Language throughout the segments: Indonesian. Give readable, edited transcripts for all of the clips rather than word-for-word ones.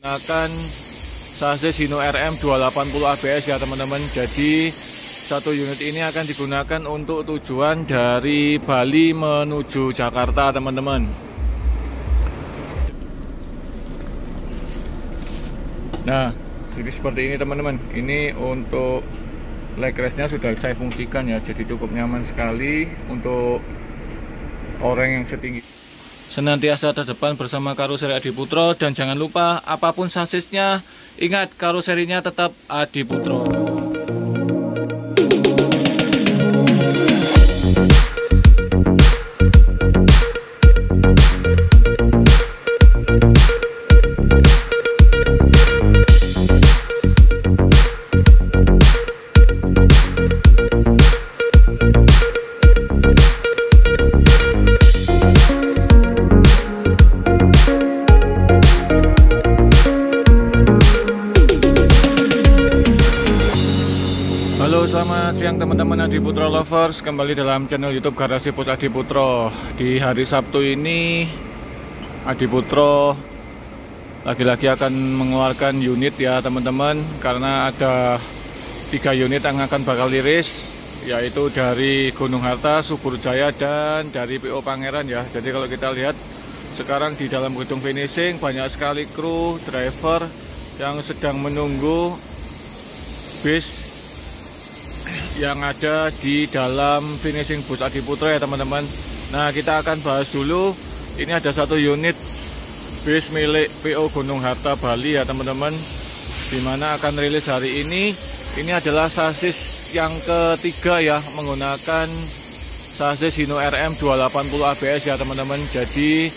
Menggunakan sasis Hino RM 280 ABS ya teman-teman. Jadi satu unit ini akan digunakan untuk tujuan dari Bali menuju Jakarta teman-teman. Nah, jadi seperti ini teman-teman. Ini untuk leg restnya sudah saya fungsikan ya. Jadi cukup nyaman sekali untuk orang yang setinggi. Senantiasa terdepan bersama karoseri Adiputro, dan jangan lupa apapun sasisnya, ingat karoserinya tetap Adiputro. Halo, selamat siang teman-teman Adiputro lovers. Kembali dalam channel YouTube Garasi Pos Adiputro. Di hari Sabtu ini Adiputro lagi-lagi akan mengeluarkan unit ya teman-teman, karena ada 3 unit yang akan bakal liris, yaitu dari Gunung Harta, Subur Jaya, dan dari PO Pangeran ya. Jadi kalau kita lihat sekarang di dalam gedung finishing banyak sekali kru, driver yang sedang menunggu bis yang ada di dalam finishing bus Adiputro ya teman-teman. Nah, kita akan bahas dulu. Ini ada satu unit bis milik PO Gunung Harta Bali ya teman-teman, dimana akan rilis hari ini. Ini adalah sasis yang ketiga ya, menggunakan sasis Hino RM 280 ABS ya teman-teman. Jadi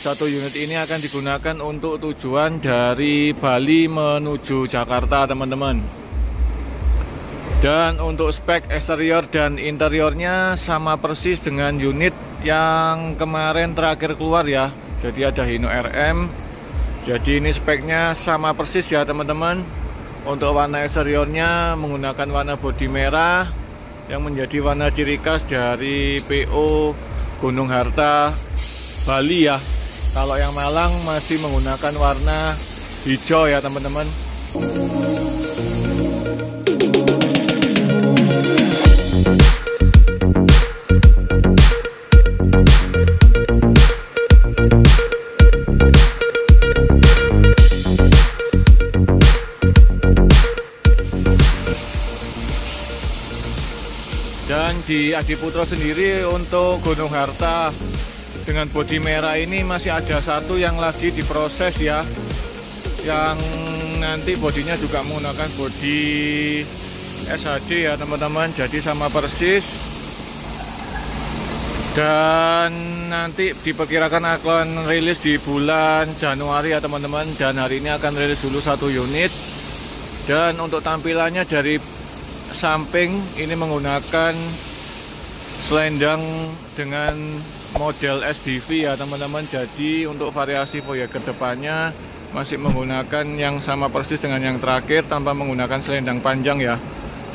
satu unit ini akan digunakan untuk tujuan dari Bali menuju Jakarta teman-teman. Dan untuk spek eksterior dan interiornya sama persis dengan unit yang kemarin terakhir keluar ya. Jadi ada Hino RM. Jadi ini speknya sama persis ya teman-teman. Untuk warna eksteriornya menggunakan warna bodi merah yang menjadi warna ciri khas dari PO Gunung Harta Bali ya. Kalau yang Malang masih menggunakan warna hijau ya teman-teman. Dan di Adiputro sendiri untuk Gunung Harta dengan bodi merah ini masih ada satu yang lagi diproses ya, yang nanti bodinya juga menggunakan bodi SHD ya teman-teman. Jadi sama persis, dan nanti diperkirakan akan rilis di bulan Januari ya teman-teman. Dan hari ini akan rilis dulu satu unit. Dan untuk tampilannya dari samping ini menggunakan selendang dengan model SDV ya teman-teman. Jadi untuk variasi Voyager depannya masih menggunakan yang sama persis dengan yang terakhir, tanpa menggunakan selendang panjang ya.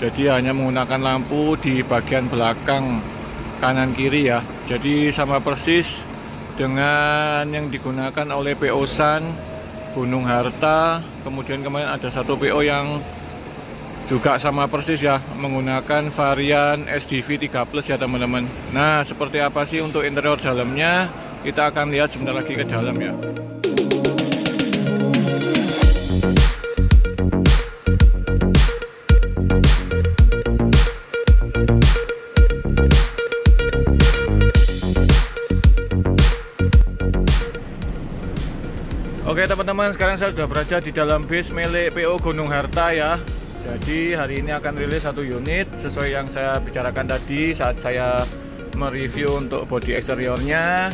Jadi hanya menggunakan lampu di bagian belakang kanan kiri ya. Jadi sama persis dengan yang digunakan oleh PO San Gunung Harta. Kemudian kemarin ada satu PO yang juga sama persis ya, menggunakan varian SDV 3 Plus ya teman-teman. Nah, seperti apa sih untuk interior dalamnya? Kita akan lihat sebentar lagi ke dalam ya. Oke teman-teman, sekarang saya sudah berada di dalam bis milik PO Gunung Harta ya. Jadi hari ini akan rilis satu unit sesuai yang saya bicarakan tadi saat saya mereview untuk bodi eksteriornya.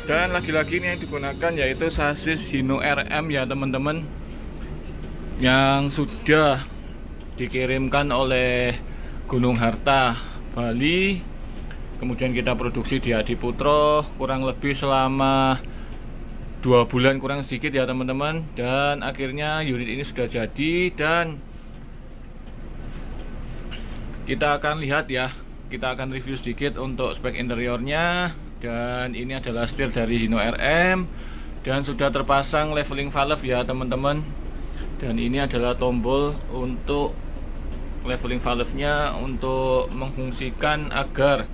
Dan lagi-lagi ini yang digunakan yaitu sasis Hino RM ya teman-teman, yang sudah dikirimkan oleh Gunung Harta Bali. Kemudian kita produksi di Adiputro kurang lebih selama 2 bulan kurang sedikit ya teman-teman. Dan akhirnya unit ini sudah jadi, dan kita akan lihat ya, kita akan review sedikit untuk spek interiornya. Dan ini adalah setir dari Hino RM. dan sudah terpasang leveling valve ya teman-teman. Dan ini adalah tombol untuk leveling valve-nya untuk memfungsikan agar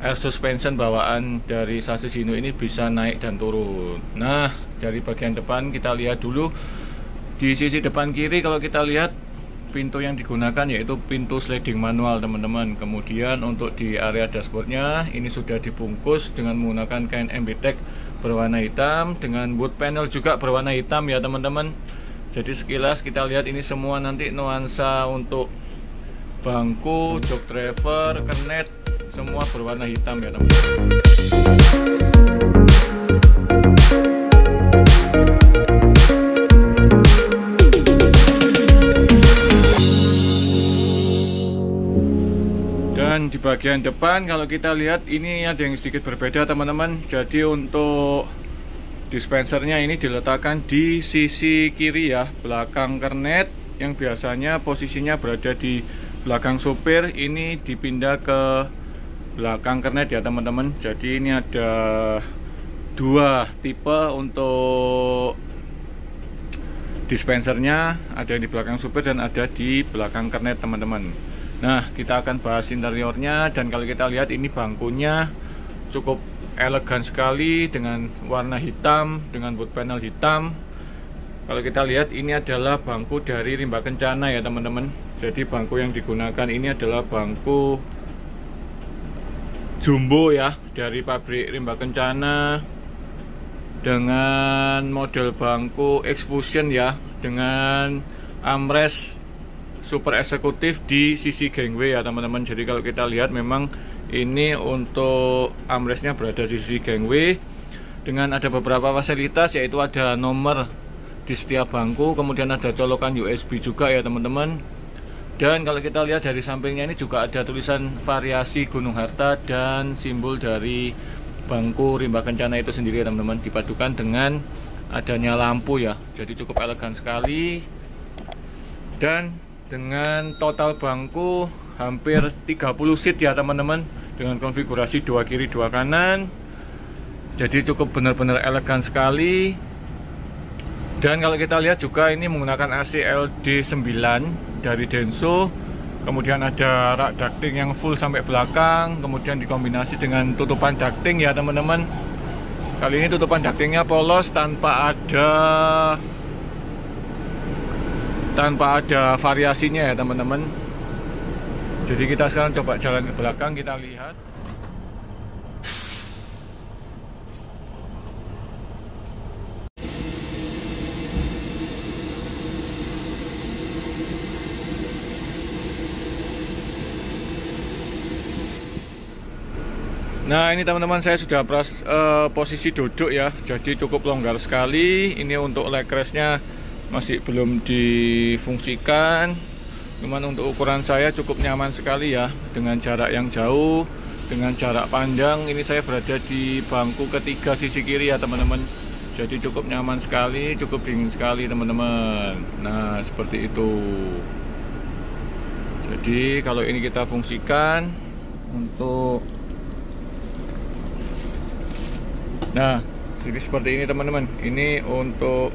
air suspension bawaan dari sasis Hino ini bisa naik dan turun. Nah, dari bagian depan kita lihat dulu. Di sisi depan kiri kalau kita lihat pintu yang digunakan yaitu pintu sliding manual teman-teman. Kemudian untuk di area dashboardnya ini sudah dibungkus dengan menggunakan kain MBTEC berwarna hitam dengan wood panel juga berwarna hitam ya teman-teman. Jadi sekilas kita lihat ini semua nanti nuansa untuk bangku, jok driver, kernet semua berwarna hitam ya teman-teman. Dan di bagian depan kalau kita lihat ini ada yang sedikit berbeda teman-teman. Jadi untuk dispensernya ini diletakkan di sisi kiri ya, belakang kernet. Yang biasanya posisinya berada di belakang supir, ini dipindah ke belakang kernet ya teman-teman. Jadi ini ada dua tipe untuk dispensernya, ada yang di belakang supir dan ada di belakang kernet teman-teman. Nah, kita akan bahas interiornya. Dan kalau kita lihat ini bangkunya cukup elegan sekali dengan warna hitam dengan wood panel hitam. Kalau kita lihat ini adalah bangku dari Rimba Kencana ya teman-teman. Jadi bangku yang digunakan ini adalah bangku jumbo ya dari pabrik Rimba Kencana dengan model bangku X-Fusion ya, dengan armrest super eksekutif di sisi gangway ya teman-teman. Jadi kalau kita lihat memang ini untuk armrestnya berada di sisi gangway dengan ada beberapa fasilitas, yaitu ada nomor di setiap bangku, kemudian ada colokan USB juga ya teman-teman. Dan kalau kita lihat dari sampingnya ini juga ada tulisan variasi Gunung Harta dan simbol dari bangku Rimba Kencana itu sendiri ya teman-teman, dipadukan dengan adanya lampu ya. Jadi cukup elegan sekali. Dan dengan total bangku hampir 30 seat ya teman-teman, dengan konfigurasi 2 kiri 2 kanan. Jadi cukup benar-benar elegan sekali. Dan kalau kita lihat juga ini menggunakan AC LD9 dari Denso. Kemudian ada rak ducting yang full sampai belakang, kemudian dikombinasi dengan tutupan ducting ya teman-teman. Kali ini tutupan ductingnya polos tanpa ada variasinya ya teman-teman. Jadi kita sekarang coba jalan ke belakang, kita lihat. Nah ini teman-teman, saya sudah posisi duduk ya, jadi cukup longgar sekali. Ini untuk leg restnya masih belum difungsikan, cuman untuk ukuran saya cukup nyaman sekali ya, dengan jarak yang jauh, dengan jarak pandang. Ini saya berada di bangku ketiga sisi kiri ya teman-teman. Jadi cukup nyaman sekali, cukup dingin sekali teman-teman. Nah seperti itu. Jadi kalau ini kita fungsikan untuk, nah jadi seperti ini teman-teman. Ini untuk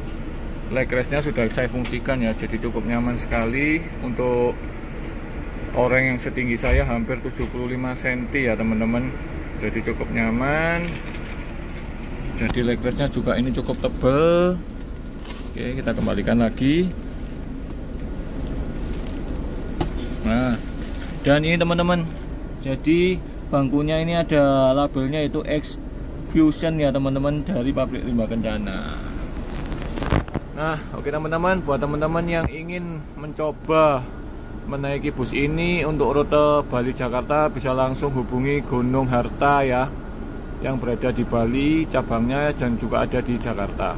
leg restnya sudah saya fungsikan ya, jadi cukup nyaman sekali. Untuk orang yang setinggi saya hampir 75 cm ya teman-teman, jadi cukup nyaman. Jadi leg restnya juga ini cukup tebal. Oke, kita kembalikan lagi. Nah, dan ini teman-teman, jadi bangkunya ini ada labelnya itu X-Fusion ya teman-teman, dari pabrik Rimba Kencana. Nah, oke teman-teman, buat teman-teman yang ingin mencoba menaiki bus ini untuk rute Bali Jakarta, bisa langsung hubungi Gunung Harta ya, yang berada di Bali cabangnya, dan juga ada di Jakarta.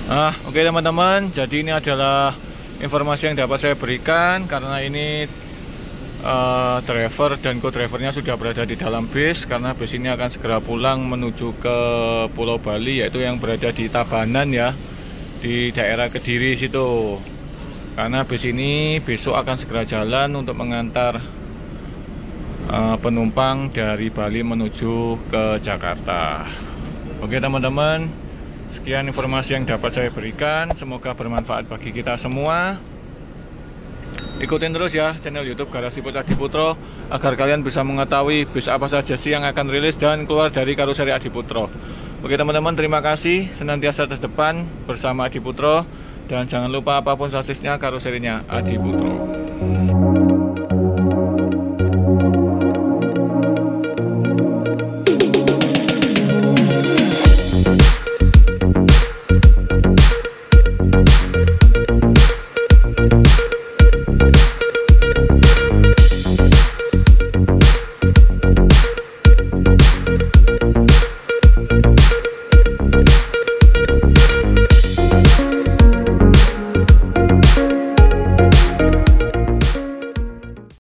Nah, oke teman-teman, jadi ini adalah informasi yang dapat saya berikan, karena ini driver dan co-drivernya sudah berada di dalam bis, karena bis ini akan segera pulang menuju ke Pulau Bali, yaitu yang berada di Tabanan ya, di daerah Kediri situ. Karena bis ini besok akan segera jalan untuk mengantar penumpang dari Bali menuju ke Jakarta. Oke teman-teman, sekian informasi yang dapat saya berikan. Semoga bermanfaat bagi kita semua. Ikutin terus ya channel YouTube Garasi Pos Adiputro agar kalian bisa mengetahui bis apa saja sih yang akan rilis dan keluar dari karoseri Adiputro. Oke teman-teman, terima kasih. Senantiasa terdepan bersama Adiputro. Dan jangan lupa apapun sasisnya, karoserinya Adiputro.